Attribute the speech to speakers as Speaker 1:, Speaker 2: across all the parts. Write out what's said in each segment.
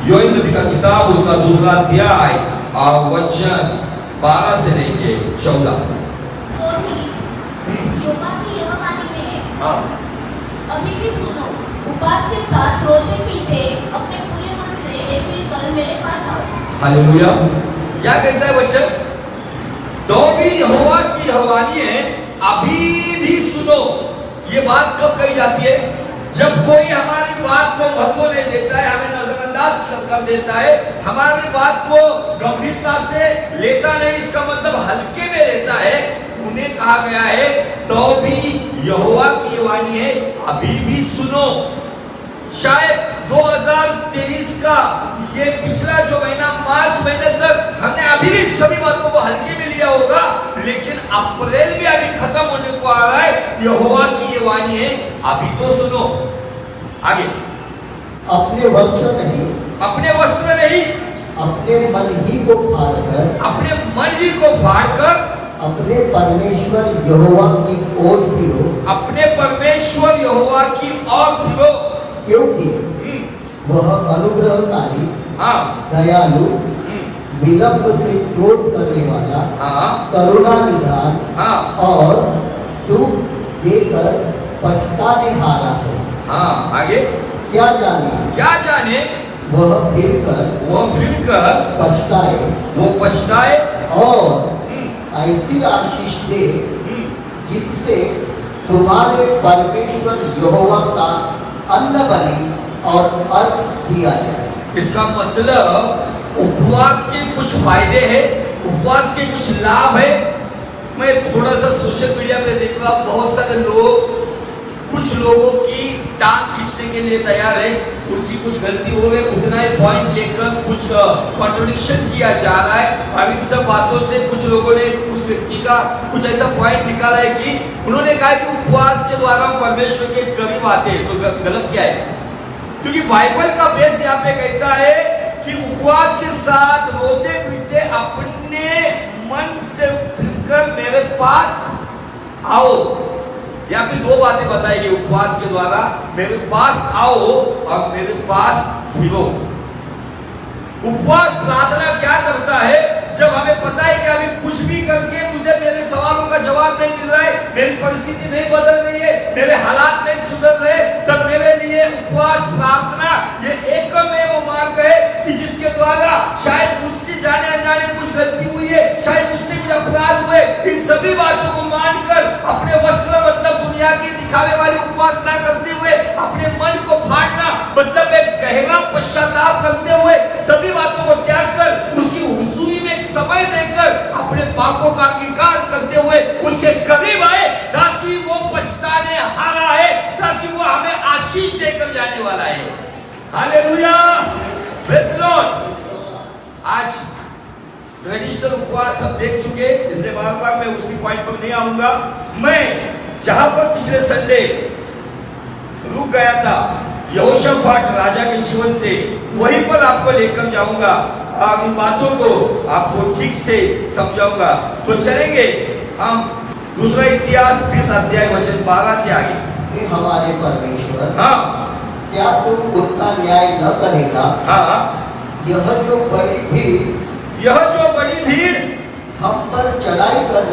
Speaker 1: योएल नबी का किताब उसका दूसरा अध्याय और वचन 12 से लेके 14।
Speaker 2: तो भी यहोवा की यह वाणी है, अभी भी सुनो, उपवास के साथ रोते पीटे अपने पूरे मन से एक कर मेरे पास आओ।
Speaker 1: हालेलुया। क्या कहता है वचन? तो भी यहोवा की यह वाणी है, अभी भी सुनो। ये बात कब कही जाती है? जब कोई हमारी बात को महत्व नहीं देता है, हमें नजरअंदाज कर देता है, हमारी बात को गंभीरता से लेता नहीं, इसका मतलब हल्के में लेता है, उन्हें कहा गया है तो भी यहोवा की वाणी है, अभी भी सुनो। शायद 2023 का ये पिछला जो महीना, मार्च महीने तक हमने अभी भी सभी बातों को हल्के में लिया होगा, लेकिन अप्रैल भी अभी खत्म होने को आ रहा है। यहोवा की ये वाणी है, अभी तो सुनो। आगे,
Speaker 3: अपने वस्त्र नहीं,
Speaker 1: अपने वस्त्र नहीं,
Speaker 3: अपने मन ही को फाड़कर,
Speaker 1: अपने मन ही को फाड़कर
Speaker 3: अपने परमेश्वर यहोवा की ओर फिरो,
Speaker 1: अपने परमेश्वर यहोवा की ओर फिरो,
Speaker 3: क्योंकि वह अनुग्रहकारी, दयालु, विलंब से क्रोध करने वाला, करुणा निधान और दुख देकर पछताने हारा है।
Speaker 1: आगे,
Speaker 3: क्या जाने वह फिरकर पछताए,
Speaker 1: वो पछताए
Speaker 3: और ऐसी आशीष दे जिससे तुम्हारे परमेश्वर यहोवा का अन्न बलि और अर्घ दिया जाए।
Speaker 1: इसका मतलब उपवास के कुछ फायदे हैं, उपवास के कुछ लाभ है। मैं थोड़ा सा सोशल मीडिया पे देख रहा हूँ, बहुत सारे लोग कुछ लोगों की टांग खींचने के लिए तैयार है, उनकी कुछ गलती हो गई, उतना ही पॉइंट लेकर कुछ कॉन्ट्रडिक्शन किया जा रहा है। अब इन सब बातों से कुछ लोगों ने उस व्यक्ति का कुछ ऐसा पॉइंट निकाला है कि उन्होंने कहा कि उपवास के द्वारा परमेश्वर के करीब आते हैं। तो गलत क्या है? क्योंकि बाइबल का बेस यहाँ पे कहता है कि उपवास के साथ रोते पीटते अपने मन से फिरकर मेरे पास आओ। यहाँ पे दो बातें बताई गई, उपवास के द्वारा मेरे पास आओ और मेरे पास फिरो। उपवास प्रार्थना क्या करता है? जब हमें पता है कि अभी कुछ भी करके मुझे मेरे सवालों का जवाब नहीं मिल रहा है, मेरी परिस्थिति नहीं बदल रही है, मेरे हालात नहीं सुधर रहे, तब मेरे लिए उपवास प्रार्थना ये एकमेव मार्ग है कि जिसके द्वारा शायद मुझसे जाने अनजाने कुछ गलती हुई है, शायद मुझसे कुछ अपराध हुए, इन सभी बातों को मानकर अपने वस्त्र मतलब दुनिया की दिखावे वाली उपवास ना करते हुए अपने मन को फाड़ना मतलब एक गहरा पश्चाताप करते हुए सभी बातों को त्याग कर उसकी हुजूरी में समय देकर अपने पापों का अंगीकार करते हुए उसके करीब आए, ताकि वो पछताने हारा है, ताकि वो हमें आशीष देकर जाने वाला है। Hallelujah, praise the Lord. आज ट्रेडिशनल उपवास हम देख चुके, इसलिए बार बार मैं उसी पॉइंट पर नहीं आऊंगा। मैं जहां पर पिछले संडे रुक गया था, यहोशाफाट राजा के जीवन से, वहीं पर आपको लेकर जाऊंगा और इन बातों को आपको ठीक से समझाऊंगा। तो चलेंगे हम दूसरा इतिहास 20 अध्याय वचन 12 से आगे।
Speaker 3: हे हमारे परमेश्वर, क्या तुम उनका न्याय न करेगा? यह जो बड़ी भीड़ हम पर चढ़ाई कर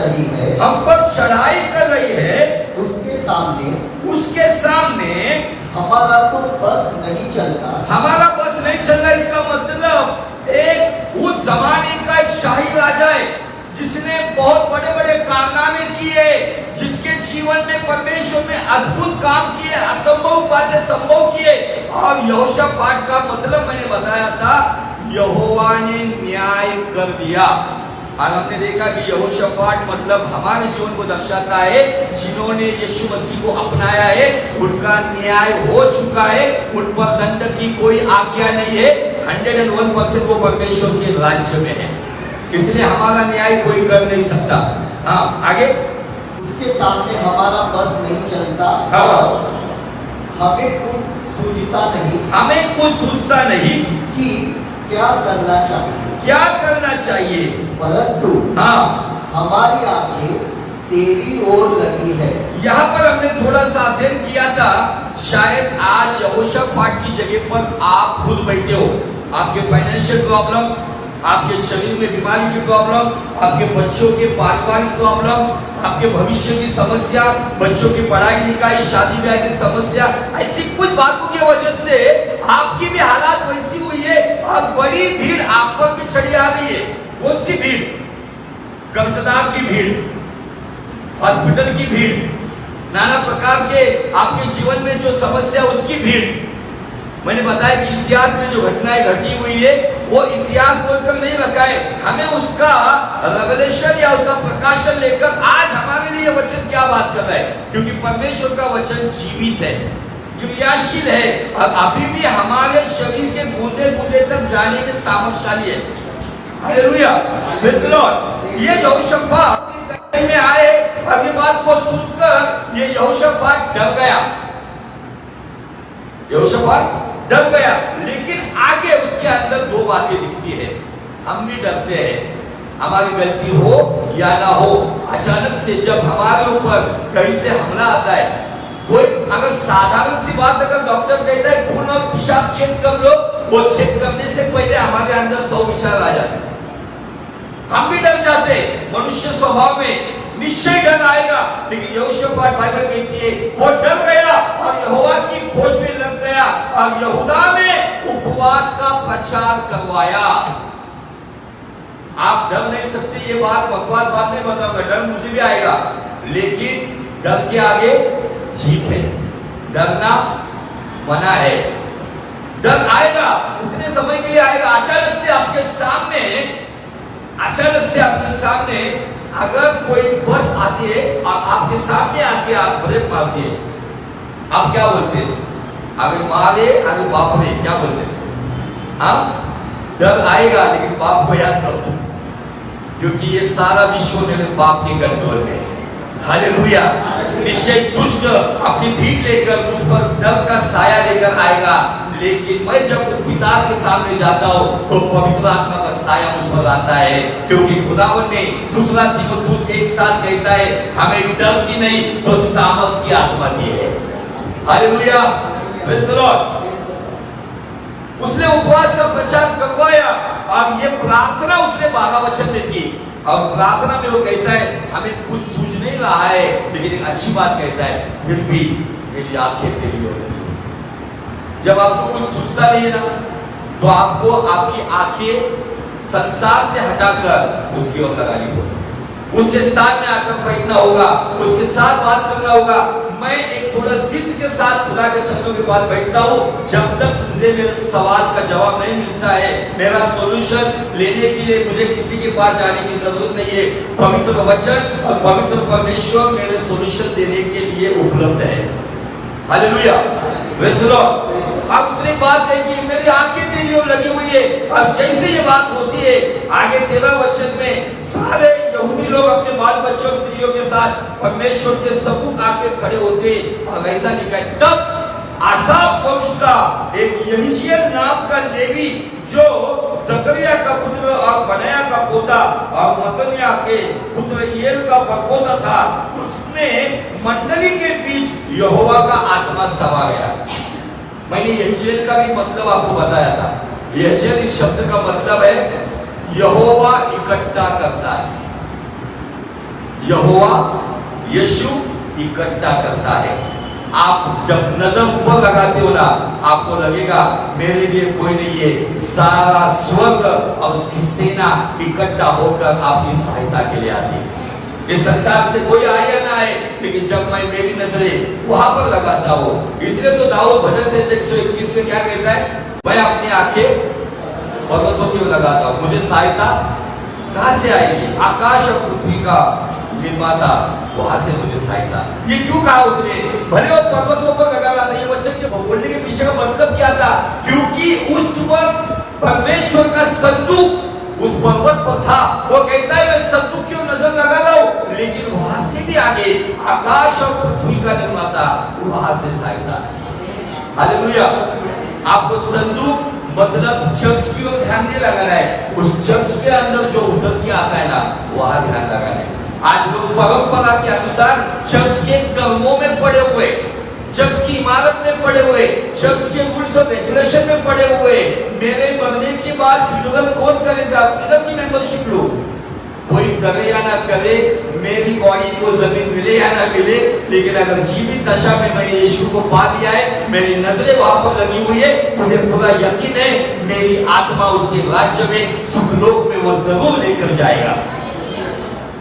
Speaker 3: रही है, उसके सामने हमारा तो बस नहीं चलता।
Speaker 1: इसका मतलब एक उस जमाने का एक शाही राजा है जिसने बहुत बड़े बड़े कारनामे किए, जिसके जीवन में परमेश्वर ने अद्भुत काम किए, असंभव बातें संभव किए। और यहोशाफाट का मतलब मैंने बताया था, यहोवा ने न्याय कर दिया। और हमने देखा कि यहोशाफाट मतलब हमारे जीवन को दर्शाता है, जिन्होंने यीशु मसीह को अपनाया है उनका न्याय हो चुका है, उन पर दंड की कोई आज्ञा नहीं है। 101% वो परमेश्वर के राज्य में है, इसलिए हमारा न्याय कोई कर नहीं सकता। आगे,
Speaker 3: उसके सामने हमारा बस नहीं चलता और हमें कुछ सूझता नहीं कि क्या करना चाहिए, परंतु हमारी आंखें तेरी ओर लगी है।
Speaker 1: यहाँ पर हमने थोड़ा सा अध्ययन किया था, शायद आज यहोशाफाट की जगह पर आप खुद बैठे हो। आपके फाइनेंशियल प्रॉब्लम, आपके शरीर में बीमारी की प्रॉब्लम, आपके बच्चों के पारिवारिक प्रॉब्लम, आपके भविष्य की समस्या, बच्चों की पढ़ाई लिखाई, शादी ब्याह की समस्या, ऐसी कुछ बातों की वजह से आपकी भी हालात वैसी हुई है और बड़ी भीड़ आप पर भी चढ़ी आ रही है। कौन सी भीड़? कर्जदार की भीड़, हॉस्पिटल की भीड़, नाना प्रकार के आपके जीवन में जो समस्या उसकी भीड़। मैंने बताया कि इतिहास में जो घटनाएं घटी हुई है वो इतिहास बोलकर नहीं रखा है, हमें उसका रेवलेशन या उसका प्रकाशन लेकर आज हमारे लिए वचन क्या बात कर रहा है, क्योंकि परमेश्वर का वचन जीवित है, क्रियाशील है और अभी भी हमारे शरीर के गुर्दे गुर्दे तक जाने में सामर्थ्यशाली है। Hallelujah, praise the Lord. ये यहोशाफाट में आए और ये बात को सुनकर ये यहोशाफाट डर गया, यहोशाफाट डर गया। लेकिन आगे उसके अंदर दो बातें दिखती है। हम भी डरते हैं, हमारी गलती हो या ना हो, अचानक से जब हमारे ऊपर कहीं से हमला आता है, कोई अगर साधारण सी बात अगर डॉक्टर कहता है खून और पेशाब चेक कर लो, वो चेक करने से पहले हमारे अंदर 100 विचार आ जाते हैं, हम भी डर जाते हैं। मनुष्य स्वभाव में निश्चय डर आएगा, लेकिन यहोशाफाट बाइबल कहती है वो डर गया और यहोवा की खोज में लग गया और यहूदा में उपवास का प्रचार करवाया। आप डर नहीं सकते, ये बात बकवास बात नहीं बताऊंगा, डर मुझे भी आएगा, लेकिन डर के आगे जीत है, डरना मना है। डर आएगा, उतने समय के लिए आएगा। अचानक से आपके सामने अगर कोई बस आती है और आपके सामने आके आप ब्रेक मारती है, आप क्या बोलते हैं? अरे मारे, अरे बाप रे, क्या बोलते हैं? आप डर आएगा, लेकिन बाप को याद करो, क्योंकि ये सारा विश्व मेरे बाप के कंट्रोल में है। हालेलुया। निश्चय दुष्ट अपनी भीड़ लेकर मुझ पर डर का साया लेकर आएगा, लेकिन मैं जब उस पिता के सामने जाता हूँ तो पवित्र आत्मा का साया मुझ पर आता है, क्योंकि खुदावन ने 2 तीमुथियुस 1:7 कहता है हमें डर की नहीं तो सामर्थ की आत्मा दी है। Hallelujah, praise the Lord. उसने उपवास का प्रचार करवाया और ये प्रार्थना उसने 12 वचन में की, और प्रार्थना में वो कहता है हमें कुछ सूझ नहीं रहा है, लेकिन एक अच्छी बात कहता है, फिर भी मेरी आंखें तेरी ओर लगी। जब आपको कुछ सूझता नहीं है ना, तो आपको आपकी आंखें संसार से हटाकर उसकी ओर लगानी होगी, उसके स्थान में आकर बैठना होगा, उसके साथ बात करना होगा। मैं एक थोड़ा जिद के साथ खुदा के शब्दों के पास बैठता हूँ, जब तक मुझे मेरे सवाल का जवाब नहीं मिलता है, मेरा सॉल्यूशन लेने के लिए मुझे किसी के पास जाने की जरूरत नहीं है। पवित्र वचन और पवित्र परमेश्वर मेरे सॉल्यूशन देने के लिए उपलब्ध है। Hallelujah, praise the Lord. अब उसने बात कही कि मेरी आंखें तेरी ओर लगी हुई है, और जैसे ये बात होती है आगे 13 वचन में सारे यहूदी लोग अपने बाल बच्चों स्त्रियों के साथ परमेश्वर के सम्मुख आके खड़े होते, और ऐसा लिखा है तब आसाफ वंश का एक यहीजेल नाम का लेवी, जो जकरिया का पुत्र और बनाया का पोता और मत्तनिया के पुत्र ईएल का परपोता था, उसने मंडली के बीच यहोवा का आत्मा समा गया। मैंने यहीजेल का भी मतलब आपको बताया था। यहीजेल इस शब्द का मतलब है यहोवा इकट्ठा करता है, यहोवा यीशु इकट्ठा करता है। आप जब नजर ऊपर लगाते हो ना, आपको लगेगा मेरे लिए कोई नहीं है, सारा स्वर्ग और उसकी सेना इकट्ठा होकर आपकी सहायता के लिए आती है। इस संसार से कोई आए या ना आए, लेकिन जब मैं मेरी नजरें वहां पर लगाता हूँ, इसलिए तो दाऊद भजन से 121 में क्या कहता है, मैं अपनी आंखें पर्वतों की ओर लगाता हूँ, मुझे सहायता कहां से आएगी? आकाश और पृथ्वी का निर्माता, वहां से मुझे सहायता। ये क्यों कहा उसने? भले वो पर्वतों पर लगा रहा था, ये वचन के बोलने के पीछे का मतलब क्या था? क्योंकि उस वक्त परमेश्वर का संदूक उस पर्वत पर था। वो कहता है मैं संदूक की ओर नजर लगा रहा हूं, लेकिन वहां से भी आगे आकाश और पृथ्वी का निर्माता, वहां से सहायता। हालेलुया। आपको संदूक मतलब चर्च की ओर ध्यान नहीं लगाना है, उस चर्च के अंदर जो उतर के आता है ना, वहां ध्यान लगाना है। आज लोग परंपरा के अनुसार चर्च के कर्मों में पड़े हुए, चर्च की इमारत में पड़े हुए, चर्च के रूल्स और रेगुलेशन में पड़े हुए। मेरे मरने के बाद फ्यूनरल कौन करेगा? किधर की मेंबरशिप लो? कोई करे या ना करे, मेरी बॉडी को जमीन मिले या ना मिले, लेकिन अगर जीवित दशा में मैंने यीशु को पा लिया है, मेरी नजरें वहां पर लगी हुई है, मुझे पूरा यकीन है मेरी आत्मा उसके राज्य में सुखलोक में वो जरूर लेकर जाएगा।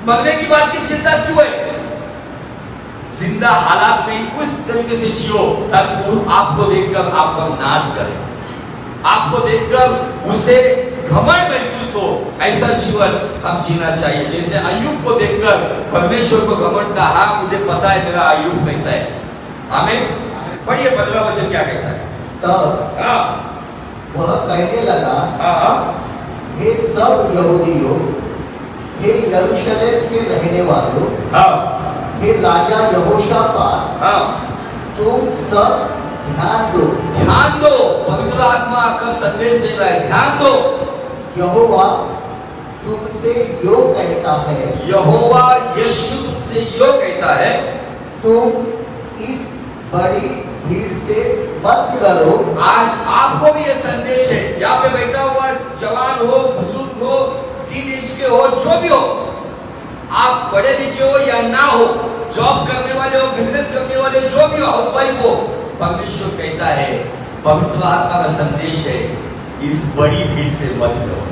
Speaker 1: मरने की बात की चिंता क्यों है? जिंदा हालात में उस तरीके से जियो ताकि वो आपको देखकर आप पर नाज करे, आपको देखकर उसे घमंड महसूस हो। ऐसा जीवन हम जीना चाहिए जैसे अय्यूब को देखकर परमेश्वर को घमंड था, हाँ मुझे पता है मेरा अय्यूब कैसा है। आमीन। पढ़िए 15 वचन क्या कहता है।
Speaker 3: तब वह कहने लगा, हे सब यहूदियों, हे यरूशलेम के रहने वालों, हे राजा यहोशापात, तुम सब ध्यान दो।
Speaker 1: ध्यान दो, पवित्र आत्मा का संदेश दे रहा है, ध्यान दो।
Speaker 3: यहोवा तुमसे यो कहता है,
Speaker 1: यहोवा यीशु से यो कहता है,
Speaker 3: तुम इस बड़ी भीड़ से मत डरो।
Speaker 1: आज आपको भी ये संदेश है, यहाँ पे बैठा हुआ जवान हो, बुजुर्ग हो, टीनेज के हो, जो भी हो, आप पढ़े लिखे हो या ना हो, जॉब करने वाले हो, बिजनेस करने वाले, जो भी हो, हाउसवाइफ हो, परमेश्वर कहता है, पवित्र आत्मा का संदेश है, इस बड़ी भीड़ से मत डरो।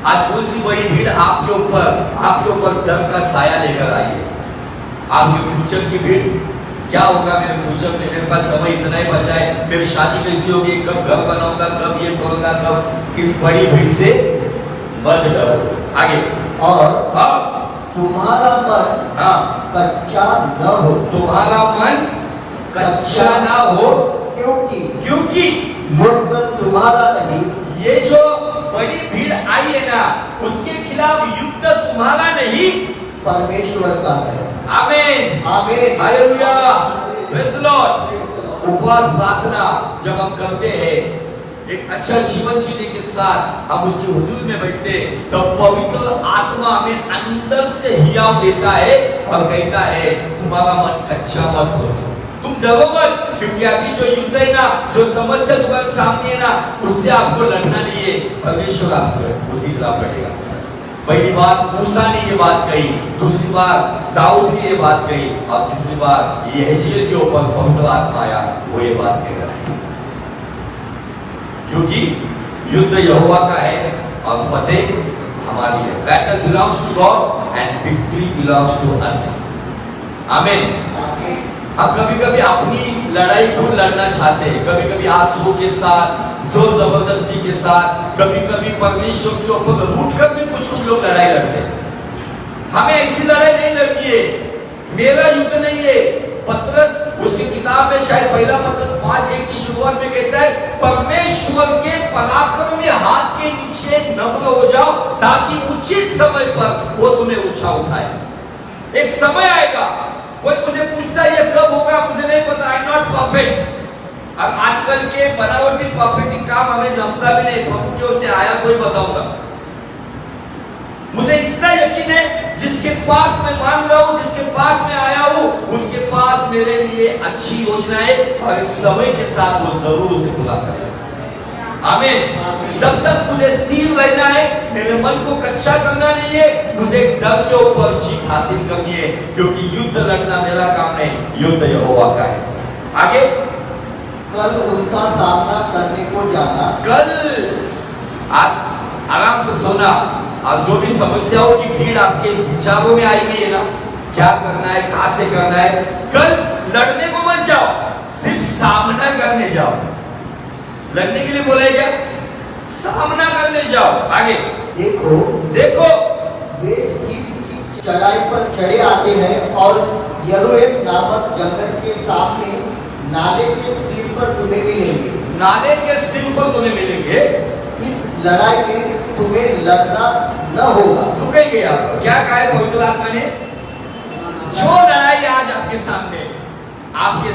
Speaker 1: आज कौन सी बड़ी भीड़ आपके ऊपर डर का साया लेकर आई है? आपके फ्यूचर की भीड़, क्या होगा मेरे फ्यूचर में, मेरे पास समय इतना ही बचा है, मेरी शादी कैसी होगी, कब घर बनाऊंगा, कब ये करूंगा, कब, इस बड़ी भीड़ से मत डरो। आगे,
Speaker 3: और तुम्हारा मन कच्चा न हो।
Speaker 1: तुम्हारा मन कच्चा ना हो, क्योंकि
Speaker 3: युद्ध तुम्हारा नहीं।
Speaker 1: ये जो बड़ी भीड़ आई है ना, उसके खिलाफ युद्ध तुम्हारा नहीं,
Speaker 3: परमेश्वर का है।
Speaker 1: आमीन,
Speaker 3: आमीन,
Speaker 1: हालेलुया, प्रेज़ द लॉर्ड। उपवास प्रार्थना जब हम करते हैं, एक अच्छा जीवन जीने के साथ हम उसके हुजूर में बैठते, तो पवित्र आत्मा हमें अंदर से हियाव देता है और कहता है, तुम्हारा मन कच्चा मत हो, तुम डरो मत, क्योंकि अभी जो युद्ध है ना, जो समस्या तुम्हारे सामने है ना, उससे आपको लड़ना नहीं है, परमेश्वर आपसे उसी खिलाफ लड़ेगा। पहली बार मूसा ने ये बात कही, दूसरी बार दाऊद ने ये बात कही, और तीसरी बार यहेजकेल के ऊपर पवित्र आत्मा आया, वो ये बात कह रहा है, क्योंकि युद्ध यहोवा का है और फतेह हमारी है। Battle belongs to God and victory belongs to us. आमीन। अब कभी कभी अपनी लड़ाई खुद लड़ना चाहते हैं, कभी कभी आंसू के साथ, जोर जबरदस्ती के साथ, कभी कभी परमेश्वर के ऊपर रूठ कर भी कुछ लोग लड़ाई लड़ते हैं। हमें ऐसी लड़ाई नहीं लड़नी है, मेरा युद्ध नहीं है। पतरस उसकी किताब में शायद पहला पतरस 5:1 की शुरुआत में कहता है, परमेश्वर के पराक्रम में हाथ के नीचे नम्र हो जाओ, ताकि उचित समय पर वो तुम्हें ऊंचा उठाए। एक समय आएगा, कोई मुझे पूछता है ये कब होगा, मुझे नहीं पता, आई एम नॉट परफेक्ट। अब आजकल के बनावटी परफेक्ट काम हमें जमता भी नहीं, प्रभु की ओर से आया कोई बताऊंगा। मुझे इतना यकीन है, जिसके पास मैं मांग रहा हूं, जिसके पास मैं आया हूं, उसके पास मेरे लिए अच्छी योजना है, और इस समय के साथ वो जरूर उसे पूरा करेगा। आमीन। तब तक मुझे स्थिर रहना है, मेरे मन को कच्चा करना नहीं है, मुझे डर के ऊपर जीत हासिल करनी है, क्योंकि युद्ध लड़ना मेरा काम नहीं, युद्ध यहोवा का है। आगे,
Speaker 3: कल उनका सामना करने को जाना।
Speaker 1: कल, आज आराम से सोना, और जो भी समस्याओं की भीड़ आपके विचारों में आई हुई है ना, क्या करना है, कहां से करना है, कल लड़ने को मत जाओ, सिर्फ सामना करने जाओ। लड़ने के लिए बोला क्या? सामना करने जाओ। आगे
Speaker 3: देखो वे शीश की चढ़ाई पर चढ़े आते हैं, और यरूएल नामक जंगल के सामने नाले के सिर पर तुम्हें मिलेंगे।
Speaker 1: नाले के सिर पर तुम्हें मिलेंगे।
Speaker 3: इस लड़ाई में तुम्हें लड़ना न होगा।
Speaker 1: रुकेंगे आप। क्या कहा है पवित्र आत्मा ने? जो लड़ाई आज आपके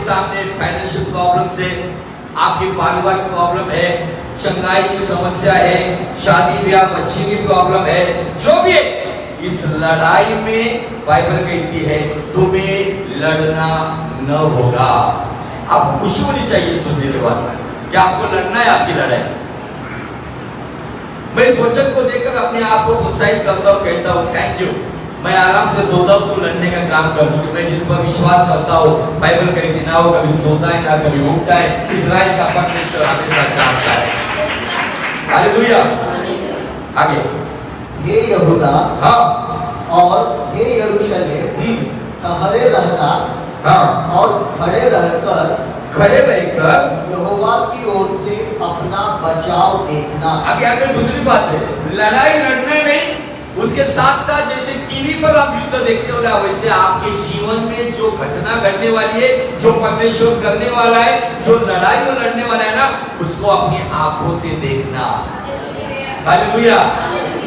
Speaker 1: सामने फाइनेंशियल प्रॉब्लम से, आपकी पारिवारिक प्रॉब्लम है, चंगाई की समस्या है, शादी ब्याह बच्चे की प्रॉब्लम है, जो भी है, इस लड़ाई में बाइबल कहती है तुम्हें लड़ना न होगा। आपको खुशी होनी चाहिए सुनने के बाद कि आपको लड़ना है आपकी लड़ाई। मैं इस वचन को देखकर अपने आप को प्रोत्साहित करता हूँ, कहता हूँ थैंक यू। मैं आराम से सोता हूँ तो लड़ने का काम करूँ, क्योंकि मैं जिस पर विश्वास करता हूँ बाइबल कहती ना हो कभी सोता है ना कभी उठता है, इस्राएल का परमेश्वर हमेशा जानता है। हालेलुया। आगे
Speaker 3: हे यहूदा
Speaker 1: हाँ
Speaker 3: और हे यरूशलेम ठहरे रहना
Speaker 1: हाँ
Speaker 3: और खड़े रहकर यहोवा की ओर से अपना बचाव देखना।
Speaker 1: आगे आगे दूसरी बात है, लड़ाई लड़ना नहीं, उसके साथ साथ जैसे टीवी पर आप युद्ध देखते हो ना, वैसे आपके जीवन में जो घटना घटने वाली है, जो परमेश्वर करने वाला है, जो लड़ाई वो लड़ने वाला है ना, उसको अपनी आंखों से देखना। हालेलुया।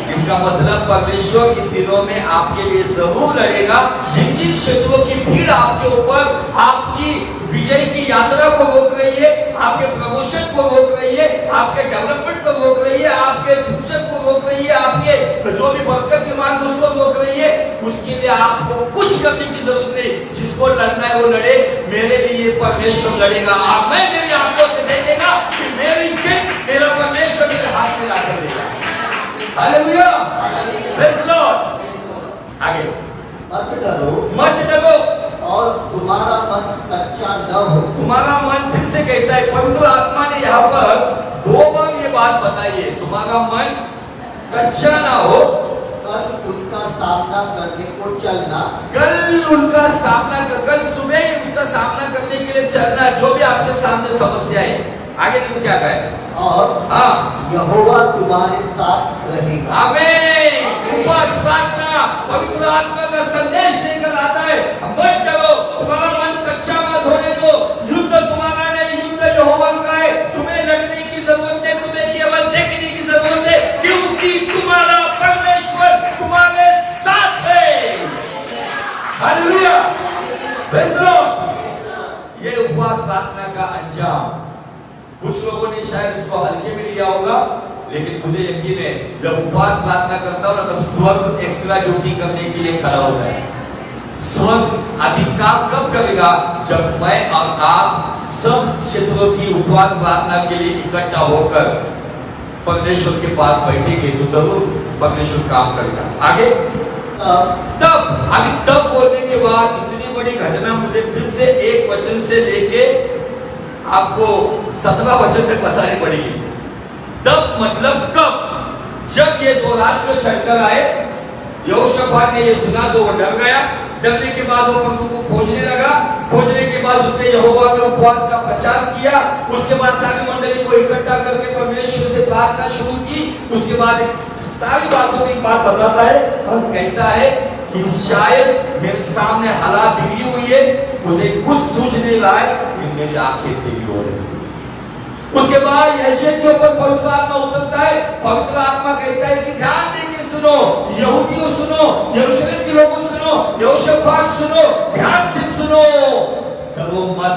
Speaker 1: इसका मतलब परमेश्वर इन दिनों में आपके लिए जरूर लड़ेगा। जिन जिन शत्रुओं की भीड़ आपके ऊपर आपकी विजय की यात्रा को रोक रही है, आपके प्रमोशन को रोक रही है, आपके डेवलपमेंट को रोक रही है, आपके फ्यूचर को रोक रही है, आपके जो भी बरकत की मांग उसको रोक रही है, उसके लिए आपको कुछ करने की जरूरत नहीं। जिसको लड़ना है वो लड़े, मेरे लिए परमेश्वर लड़ेगा। आप मैं मेरी आंखों से देखेगा कि मेरी जीत मेरा परमेश्वर मेरे हाथ में लाकर देगा। हालेलुया। Praise the Lord. आगे मत डरो
Speaker 3: और तुम्हारा मन कच्चा न हो।
Speaker 1: तुम्हारा मन, फिर से कहता है पवित्र आत्मा ने यहाँ पर 2 बार ये बात बताई है, तुम्हारा मन कच्चा ना हो।
Speaker 3: कल उनका सामना करने को चलना।
Speaker 1: कल उनका सामना कर, कल सुबह उसका सामना करने के लिए चलना, जो भी आपके सामने समस्या है। आगे देखो क्या कहे, और हाँ
Speaker 3: यहोवा तुम्हारे साथ रहेगा।
Speaker 1: आमीन। प्रार्थना पवित्र आत्मा का संदेश लेकर आता है, मत डरो, तुम्हारा मन कच्चा मत होने दो। युद्ध तुम्हारा नहीं, युद्ध यहोवा का है। तुम्हें लड़ने की जरूरत है, तुम्हें केवल देखने की जरूरत है, क्योंकि तुम्हारा परमेश्वर तुम्हारे साथ है। हालेलुया। Praise the Lord. ये उपवास प्रार्थना का अंजाम, कुछ लोगों ने शायद उसको हल्के में लिया होगा, लेकिन मुझे यकीन है जब उपवास प्रार्थना करता हूं ना, तब स्वर्ग एक्स्ट्रा ड्यूटी करने के लिए खड़ा होता है। स्वर्ग अधिक काम कब करेगा? जब मैं और आप सब क्षेत्रों की उपवास प्रार्थना के लिए इकट्ठा होकर परमेश्वर के पास बैठेंगे, तो जरूर परमेश्वर काम करेगा। आगे तब बोलने के बाद इतनी बड़ी घटना मुझे फिर से एक वचन से लेके आपको 17 वचन तक बतानी पड़ेगी। तब मतलब कब? जब ये 2 राष्ट्र चढ़कर आए, यहोशाफात ने ये सुना तो वो डर गया। डरने के बाद वो प्रभु को खोजने लगा। खोजने के बाद उसने यहोवा के उपवास का प्रचार किया। उसके बाद सारी मंडली को इकट्ठा करके परमेश्वर से प्रार्थना शुरू की। उसके बाद सारी बातों की बात बताता है और कहता है कि शायद मेरे सामने हालात बिगड़ी हुई है, मुझे कुछ सूझने लायक, मेरी आंखें तेरी हो रही। उसके बाद यशायाह के ऊपर पवित्र आत्मा उतरता है। पवित्र आत्मा कहता है कि ध्यान देके सुनो, यहूदियों सुनो, यरूशलेम के लोगों सुनो, यहोशाफात सुनो, ध्यान से सुनो। डरो मत,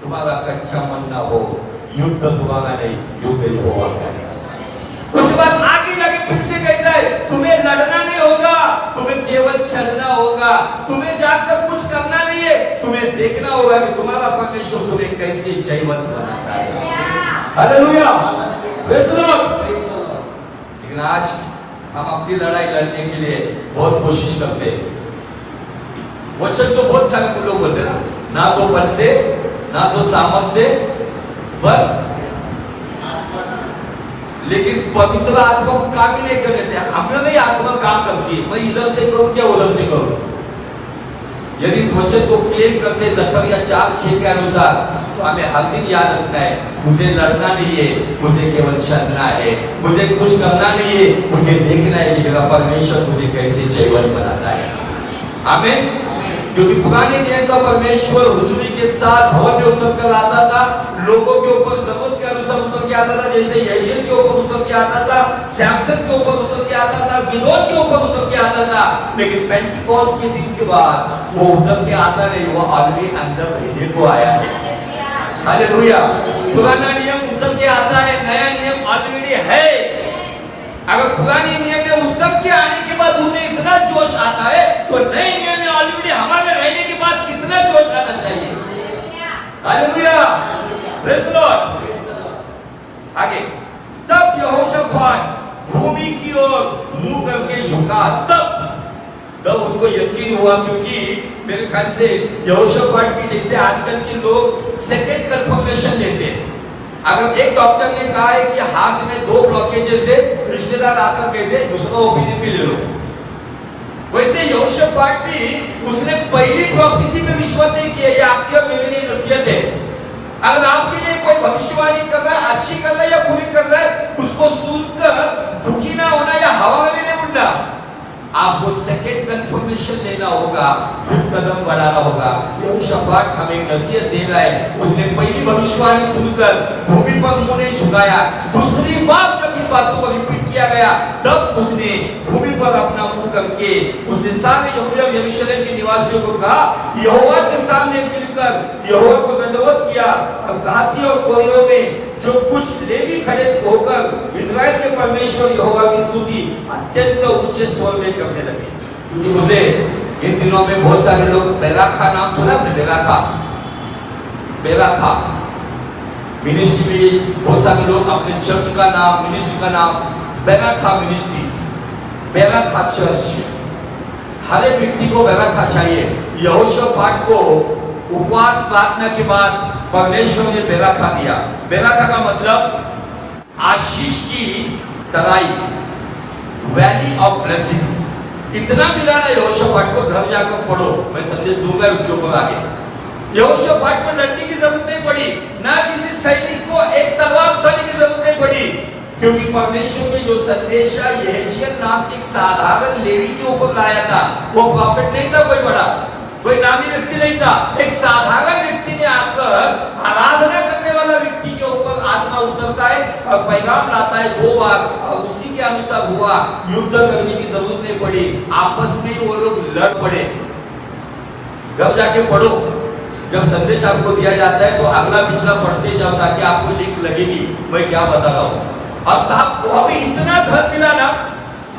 Speaker 1: तुम्हारा कच्चा मन ना हो। युद्ध तुम्हारा नहीं, युद्ध यहोवा का है। उसके बाद आगे जाके फिर से कहता है तुम्हें लड़ना नहीं होगा, तुम्हें केवल चलना होगा। तुम्हें जाकर कुछ करना नहीं है, तुम्हें देखना होगा कि तुम्हारा परमेश्वर तुम्हें कैसे जयवंत बनाता है। हालेलुया। Praise the Lord. लेकिन आज हम अपनी लड़ाई लड़ने के लिए बहुत कोशिश करते हैं। वचन तो बहुत सारे लोग बोलते हैं ना तो बल से, ना तो सामर्थ से, पर लेकिन पवित्र आत्मा को काम ही नहीं कर लेते। हम लोग ही आत्मा काम करती है, मैं इधर से करूं क्या उधर से करूं। यदि इस वचन को क्लेम करते जकरिया 4:6 के अनुसार, तो हमें हर दिन याद रखना है, मुझे लड़ना नहीं है, मुझे केवल चलना है, मुझे कुछ करना नहीं है, मुझे देखना है कि मेरा परमेश्वर मुझे कैसे जयवंत बनाता है। आमीन। क्योंकि पुराने नियम का परमेश्वर हुजूरी के साथ भवन में उतर कर आता था, लोगों के ऊपर जरूरत के अनुसार उतर के आता था। जैसे यशायाह के ऊपर उतर के आता था, सैमसन के ऊपर उतर के आता था, गिदोन के ऊपर उतर के आता था। लेकिन पेंटिकॉस्ट के दिन के बाद वो उतर के आता नहीं, वो ऑलरेडी अंदर रहने को आया है। हालेलुया। पुराना नियम उतर के आता है, नया नियम ऑलरेडी है। अगर पुराने नियम में उतर के आने के बाद उन्हें इतना जोश आता है तो नए नियम में ऑलरेडी हमारे रहने के बाद कितना जोश आना चाहिए। Hallelujah, praise the Lord. आगे, तब यहोशाफाट भूमि की ओर मुंह करके झुका। तब उसको यकीन हुआ, क्योंकि मेरे ख्याल से यहोशाफाट की जैसे आजकल के लोग सेकंड कंफर्मेशन लेते हैं। अगर एक डॉक्टर ने कहा है कि हार्ट में 2 ब्लॉकेजेस है, रिश्तेदार आकर कहते हैं दूसरा ओपिनियन भी ले लो। वैसे यहोशाफाट भी उसने पहली प्रोफेसी पे विश्वास नहीं किया। ये आपकी और मेरे लिए नसीहत है। अगर आपके लिए कोई भविष्यवाणी कर रहा है, अच्छी कर रहा है या बुरी कर रहा है, उसको सुनकर दुखी ना होना या हवा में नहीं उड़ना। आपको सेकंड कंफर्मेशन लेना होगा, फिर कदम बढ़ाना होगा। यहोशाफाट हमें नसीहत दे रहा है। उसने पहली भविष्यवाणी सुनकर भूमि पर मुंह नहीं झुकाया। दूसरी बार जब ये बातों को रिपीट किया गया, तब उसने भूमि पर अपना मुंह करके उसने सारे यहूदा और यरूशलेम के निवासियों को कहा, यहोवा के सामने गिरकर यहोवा को दंडवत किया। और गाती और कोरियों में जो कुछ लेवी खड़े होकर इस्राएल के परमेश्वर यहोवा की स्तुति अत्यंत ऊंचे स्वर में करने लगे। क्योंकि मुझे इन दिनों में बहुत सारे लोग बेराखा नाम सुना आपने? बेराखा मिनिस्ट्री में बहुत सारे लोग अपने चर्च का नाम, मिनिस्ट्री का नाम बेराखा मिनिस्ट्रीज, बेराखा चर्च। हर एक व्यक्ति को बेराखा चाहिए। यहोशाफाट को उपवास प्रार्थना के बाद परमेश्वर ने बेराखा दिया। बेराखा का मतलब आशीष की तराई, वैली ऑफ ब्लेसिंग्स। इतना मिला ना यहोशाफाट को, घर जाकर पढ़ो, मैं संदेश दूंगा उसके ऊपर आगे। यहोशाफाट को लड़ने की जरूरत नहीं पड़ी, ना किसी सैनिक को एक तलवार उठाने की जरूरत नहीं पड़ी, क्योंकि परमेश्वर ने जो संदेशा यहेजकियेल नाम के एक साधारण लेवी के ऊपर लाया था, वो प्रॉफिट नहीं था, कोई बड़ा कोई नामी व्यक्ति नहीं था। एक साधारण व्यक्ति ने आकर आराधना करने वाला व्यक्ति के ऊपर आत्मा उतरता है और पैगाम लाता है 2 बार, और उसी के अनुसार हुआ। युद्ध करने की जरूरत नहीं पड़ी, आपस में वो लोग लड़ पड़े। घर जाके पढ़ो, जब संदेश आपको दिया जाता है तो अगला पिछला पढ़ते जाओ ताकि आपको लिंक लगेगी मैं क्या बता रहा हूँ। अब वो अभी इतना धन मिला ना,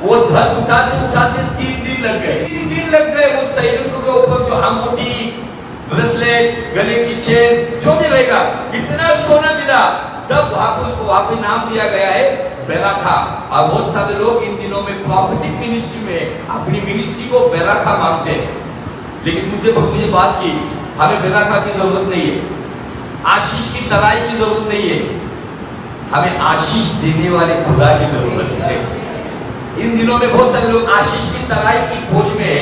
Speaker 1: वो धन उठाते उठाते 3 दिन लग गए। 3 दिन लग गए वो सैनिकों के ऊपर, जो अंगूठी, ब्रेसलेट, गले की चेन, जो भी रहेगा, इतना सोना मिला। तब उसको वापस नाम दिया गया है बेराखा। और बहुत सारे लोग इन दिनों में प्रॉफिटिक मिनिस्ट्री में अपनी मिनिस्ट्री को बेराखा मानते हैं। लेकिन मुझे प्रभु ने बात की, हमें बेराखा की जरूरत नहीं है, आशीष की तराई की जरूरत नहीं है, हमें आशीष देने वाले खुदा की जरूरत है। इन दिनों में बहुत सारे लोग आशीष की तराई की खोज में है,